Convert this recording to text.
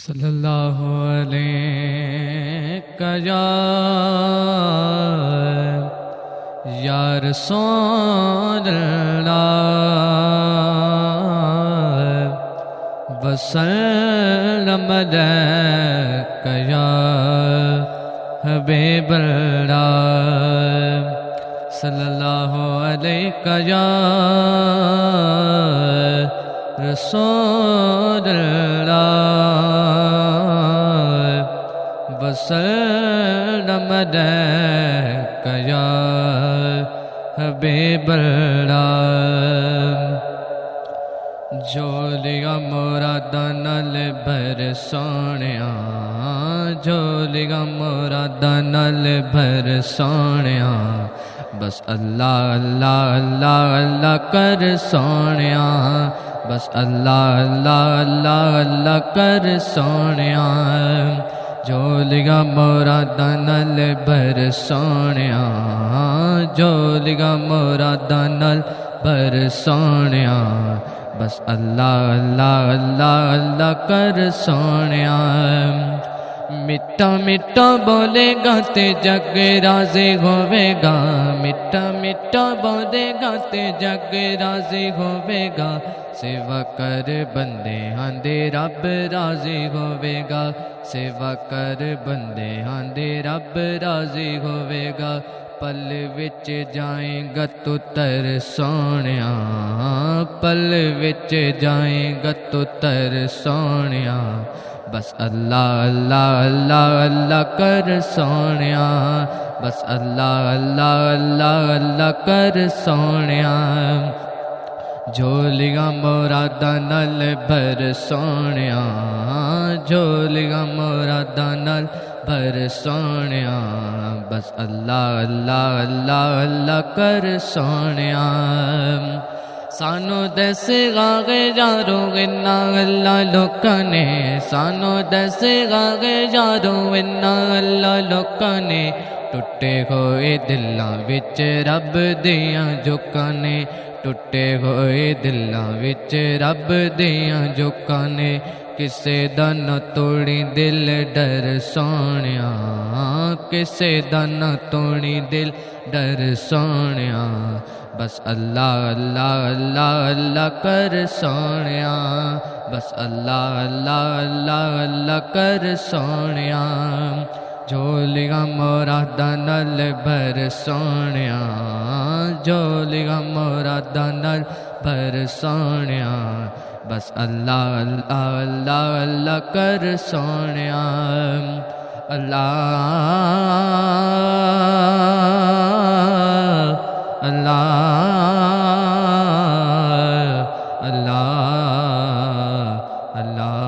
صلی اللہ علیہ یا رسول اللہ وسلم علیک یا حبیب اللہ صلی اللہ علیہ یا رسول اللہ وسلم علیک یا حبیب اللہ جو لیا مراداں نال بھر سونیا جو لیا مراداں نال بھر سونیا بس اللہ اللہ اللہ اللہ کر سونیا بس اللہ اللہ اللہ اللہ کر سونیا جو لیا مراداں نال بھر سونیا جو لیا مراداں نال بھر سونیا بس اللہ اللہ اللہ اللہ کر سونیا میٹھا میٹھا بولے گا تے جگ راضی ہوے گا میٹھا میٹھا بولے گا تے جگ راضی ہوے گا سیوا کر بندے ہاں دے رب راضی ہوے گا سیوا کر بندے ہاں دے رب راضی ہوے گا پل وچ جائیں گا تو تر سونیا پل وچ جائیں گا تو تر سونیا بس اللہ اللہ اللہ اللہ کر سونیا بس اللہ اللہ اللہ اللہ کر سونیا جو لیا مراداں نال بھر سونیا جو لیا مراداں نال بھر سونیا بس اللہ اللہ اللہ اللہ کر سونیا سانو دسے گاگے جارو انا اللہ لوکاں نے سانو دسے گاگے جارو انا اللہ لوکاں نے ٹوٹے ہوئے دلاں وچ رب دیاں جوکاں نے ٹوٹے ہوئے دلاں وچ رب دیاں جوکاں نے کسے دا نہ توڑی دل ڈر سونیا کسے دا نہ توڑی دل ڈر سونیا بس اللہ اللہ اللہ اللہ کر سونیا بس اللہ اللہ اللہ اللہ کر سونیا جو لیا مراداں نال بھر سونیا جو لیا مراداں نال بھر سونیا بس اللہ اللہ اللہ اللہ کر سونیا اللہ اللہ اللہ اللہ